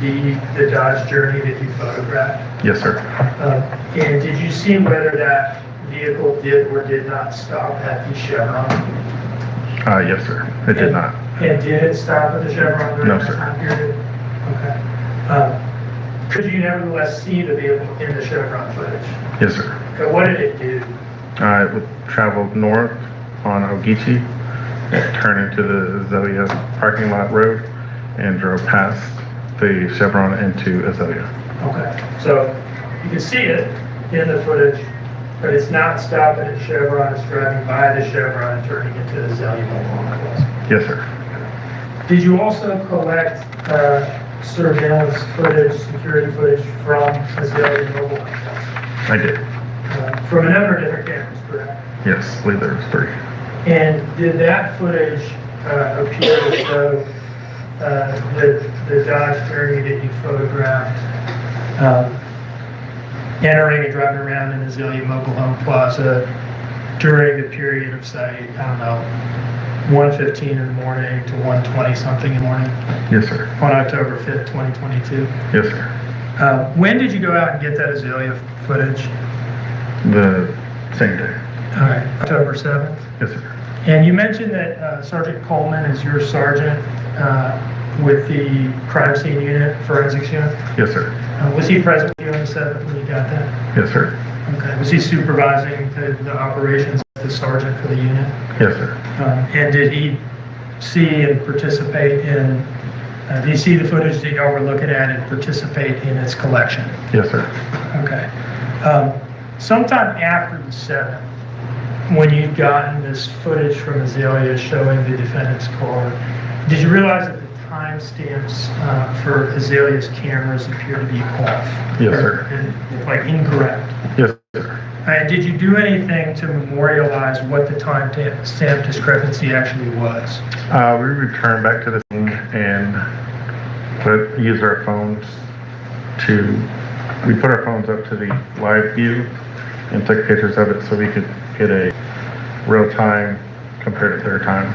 the Dodge Journey that you photographed? Yes, sir. And did you see whether that vehicle did or did not stop at the Chevron? Yes, sir. It did not. And did it stop at the Chevron during No, that sir. time period? Okay. Could you nevertheless see the vehicle in the Chevron footage? Yes, sir. Okay, what did it do? It would travel north on Ogeechee, turn into the Azalea parking lot road, and drove past the Chevron into Azalea. Okay, so you can see it in the footage, but it's not stopping at Chevron, it's driving by the Chevron and turning into the Azalea Mobile Home Plus. Yes, sir. Did you also collect surveillance footage, security footage from Azalea Mobile Home Plus? I did. From a number of different cameras, correct? Yes, I believe there was 3. And did that footage appear to show the Dodge Journey that you photographed entering and driving around in Azalea Mobile Home Plaza during the period of, say, I don't know, 1:15 in the morning to 1:20 something in the morning Yes, sir. on October 5th, 2022? Yes, sir. When did you go out and get that Azalea footage? The same day. All right, October 7th. Yes, sir. And you mentioned that Sergeant Coleman is your sergeant with the crime scene unit, forensics unit. Yes, sir. Was he present with you on the 7th when you got that? Yes, sir. Okay. Was he supervising the operations as the sergeant for the unit? Yes, sir. And did he see and participate in, did he see the footage that y'all were looking at and participate in its collection? Yes, sir. Okay. Sometime after the 7th, when you'd gotten this footage from Azalea showing the defendant's car, did you realize that the timestamps for Azalea's cameras appear to be off? Yes, sir. Like incorrect? Yes, sir. And did you do anything to memorialize what the timestamp discrepancy actually was? We returned back to the scene and used our phones we put our phones up to the live view and took pictures of it so we could get a real time compared to their time.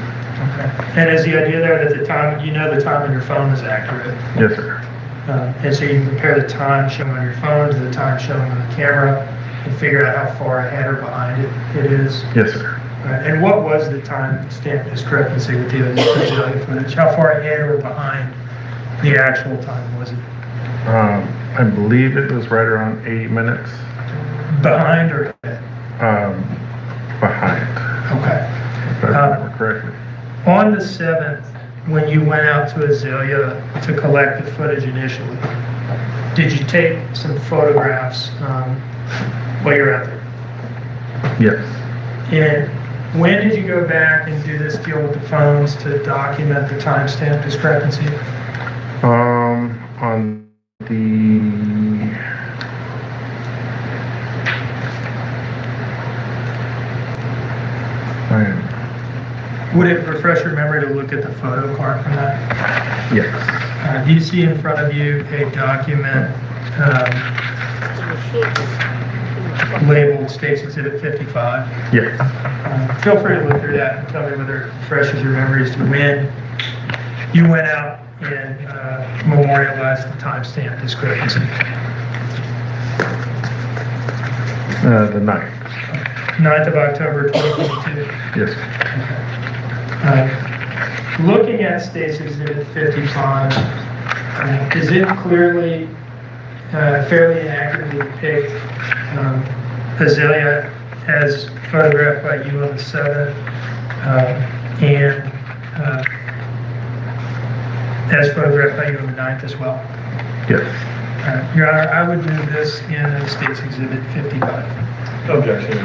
Okay. And is the idea there that the time, you know the time on your phone is accurate? Yes, sir. And so you can compare the time showing on your phone to the time showing on the camera and figure out how far ahead or behind it is? Yes, sir. And what was the time stamp discrepancy with the Azalea footage? How far ahead or behind the actual time was it? I believe it was right around 8 minutes. Behind or ahead? Behind. Okay. If I remember correctly. On the 7th, when you went out to Azalea to collect the footage initially, did you take some photographs while you were out there? Yes. And when did you go back and do this deal with the phones to document the timestamp discrepancy? On the Would it refresh your memory to look at the photo card from that? yes. Do you see in front of you a document labeled States Exhibit 55? Yes. Feel free to look through that and tell me whether it refreshes your memory as to when you went out and memorialized the timestamp discrepancy. The 9th. 9th of October 2022. Yes. Looking at States Exhibit 55, does it clearly, fairly accurately depict Azalea as photographed by you on the 7th and as photographed by you on the 9th as well? Yes. Your Honor, I would move this in States Exhibit 55. Objection.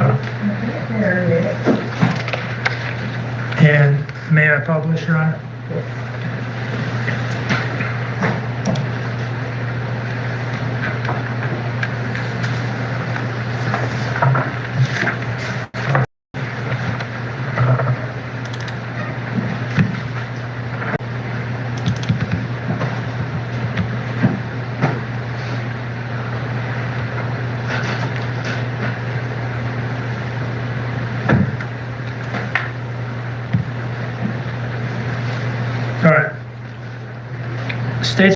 And may I publish, Your Honor?